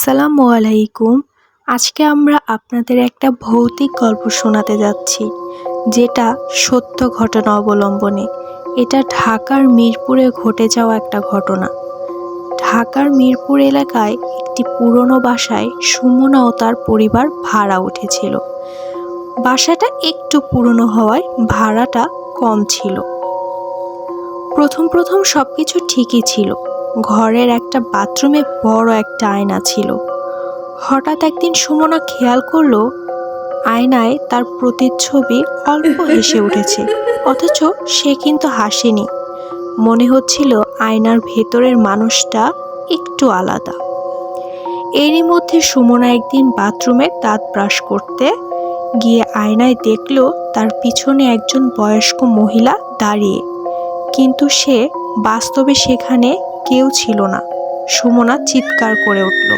আসসালামু আলাইকুম। আজকে আমরা আপনাদের একটা ভৌতিক গল্প শোনাতে যাচ্ছি, যেটা সত্য ঘটনা অবলম্বনে। এটা ঢাকার মিরপুরে ঘটে যাওয়া একটা ঘটনা। ঢাকার মিরপুর এলাকায় একটি পুরনো বাসায় সুমনা ও তার পরিবার ভাড়া উঠেছিল। বাসাটা একটু পুরনো হওয়ায় ভাড়াটা কম ছিল। প্রথম সবকিছু ঠিকই ছিল। ঘরের একটা বাথরুমে বড় একটা আয়না ছিল। হঠাৎ একদিন সুমনা খেয়াল করলো আয়নায় তার প্রতিচ্ছবি অল্প হেসে উঠেছে, অথচ সে কিন্তু হাসেনি। মনে হচ্ছিল আয়নার ভেতরের মানুষটা একটু আলাদা। এরই মধ্যে সুমনা একদিন বাথরুমে দাঁত ব্রাশ করতে গিয়ে আয়নায় দেখল তার পিছনে একজন বয়স্ক মহিলা দাঁড়িয়ে, কিন্তু সে বাস্তবে সেখানে কেউ ছিল না। সুমনা চিৎকার করে উঠল,